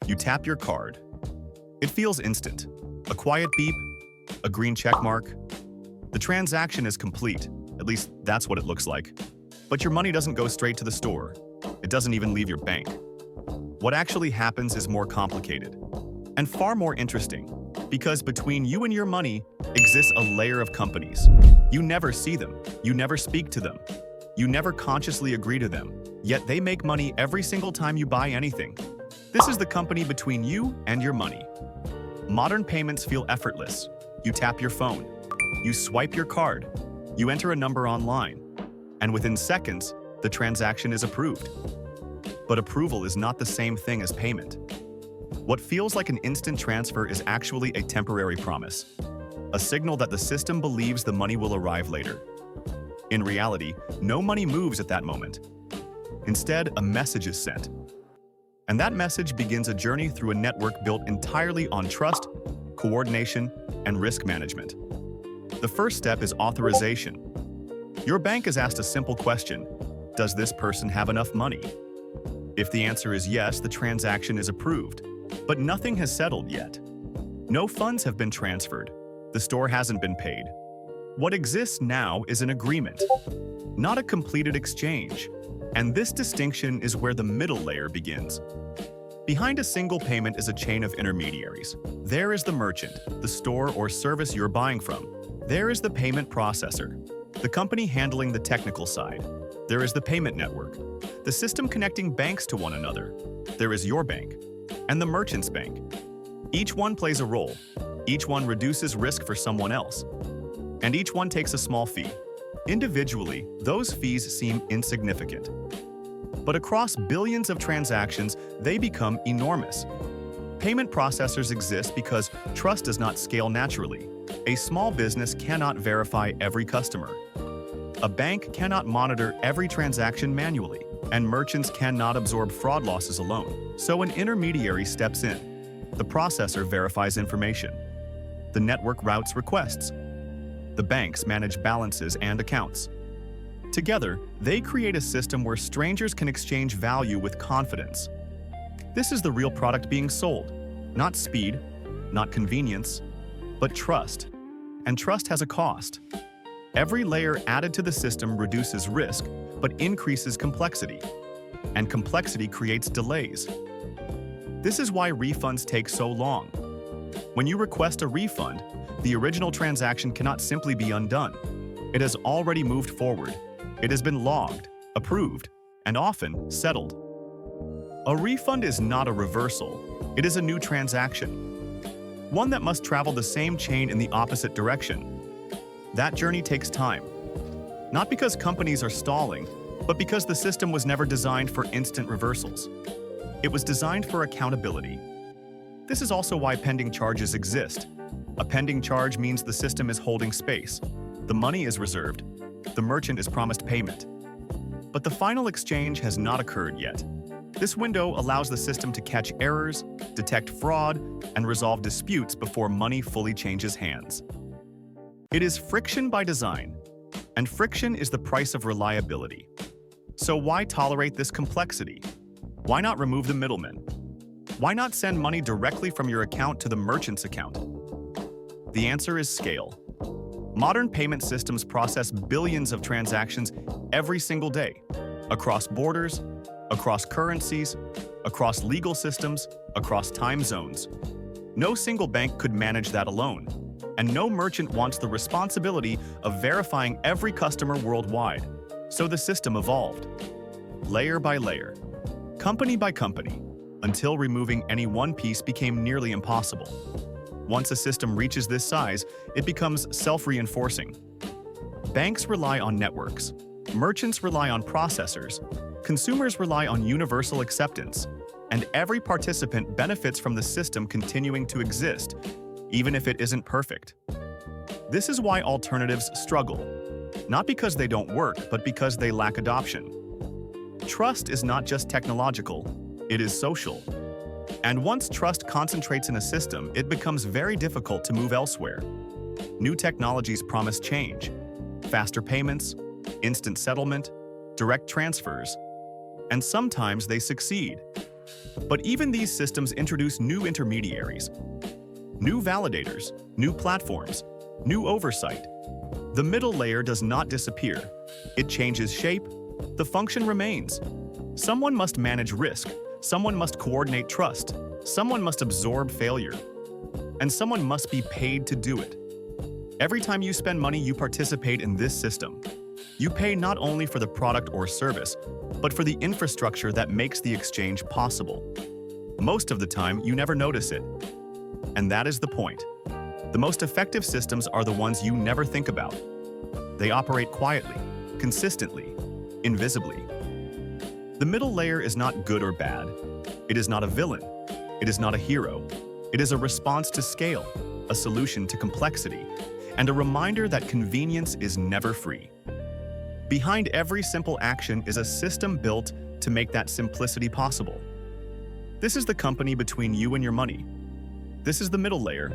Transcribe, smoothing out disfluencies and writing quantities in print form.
You tap your card. It feels instant. A quiet beep, a green check mark. The transaction is complete. At least that's what it looks like. But your money doesn't go straight to the store. It doesn't even leave your bank. What actually happens is more complicated and far more interesting, because between you and your money exists a layer of companies. You never see them. You never speak to them. You never consciously agree to them, yet they make money every single time you buy anything. This is the company between you and your money. Modern payments feel effortless. You tap your phone. You swipe your card. You enter a number online. And within seconds, the transaction is approved. But approval is not the same thing as payment. What feels like an instant transfer is actually a temporary promise, a signal that the system believes the money will arrive later. In reality, no money moves at that moment. Instead, a message is sent. And that message begins a journey through a network built entirely on trust, coordination, and risk management. The first step is authorization. Your bank is asked a simple question: does this person have enough money? If the answer is yes, the transaction is approved. But nothing has settled yet. No funds have been transferred. The store hasn't been paid. What exists now is an agreement, not a completed exchange. And this distinction is where the middle layer begins. Behind a single payment is a chain of intermediaries. There is the merchant, the store or service you're buying from. There is the payment processor, the company handling the technical side. There is the payment network, the system connecting banks to one another. There is your bank and the merchant's bank. Each one plays a role. Each one reduces risk for someone else. And each one takes a small fee. Individually, those fees seem insignificant. But across billions of transactions, they become enormous. Payment processors exist because trust does not scale naturally. A small business cannot verify every customer. A bank cannot monitor every transaction manually, and merchants cannot absorb fraud losses alone. So an intermediary steps in. The processor verifies information. The network routes requests. The banks manage balances and accounts. Together, they create a system where strangers can exchange value with confidence. This is the real product being sold. Not speed, not convenience, but trust. And trust has a cost. Every layer added to the system reduces risk, but increases complexity. And complexity creates delays. This is why refunds take so long. When you request a refund, the original transaction cannot simply be undone. It has already moved forward. It has been logged, approved, and often settled. A refund is not a reversal. It is a new transaction. One that must travel the same chain in the opposite direction. That journey takes time. Not because companies are stalling, but because the system was never designed for instant reversals. It was designed for accountability. This is also why pending charges exist. A pending charge means the system is holding space. The money is reserved. The merchant is promised payment. But the final exchange has not occurred yet. This window allows the system to catch errors, detect fraud, and resolve disputes before money fully changes hands. It is friction by design, and friction is the price of reliability. So why tolerate this complexity? Why not remove the middlemen? Why not send money directly from your account to the merchant's account? The answer is scale. Modern payment systems process billions of transactions every single day, across borders, across currencies, across legal systems, across time zones. No single bank could manage that alone, and no merchant wants the responsibility of verifying every customer worldwide. So the system evolved, layer by layer, company by company, until removing any one piece became nearly impossible. Once a system reaches this size, it becomes self-reinforcing. Banks rely on networks, merchants rely on processors, consumers rely on universal acceptance, and every participant benefits from the system continuing to exist, even if it isn't perfect. This is why alternatives struggle, not because they don't work, but because they lack adoption. Trust is not just technological, it is social. And once trust concentrates in a system, it becomes very difficult to move elsewhere. New technologies promise change: faster payments, instant settlement, direct transfers. And sometimes they succeed, But even these systems introduce new intermediaries, new validators, new platforms, new oversight. The middle layer does not disappear. It changes shape. The function remains. Someone must manage risk. Someone must coordinate trust. Someone must absorb failure. And someone must be paid to do it. Every time you spend money, you participate in this system. You pay not only for the product or service, but for the infrastructure that makes the exchange possible. Most of the time, you never notice it. And that is the point. The most effective systems are the ones you never think about. They operate quietly, consistently, invisibly. The middle layer is not good or bad. It is not a villain. It is not a hero. It is a response to scale, a solution to complexity, and a reminder that convenience is never free. Behind every simple action is a system built to make that simplicity possible. This is the company between you and your money. This is the middle layer,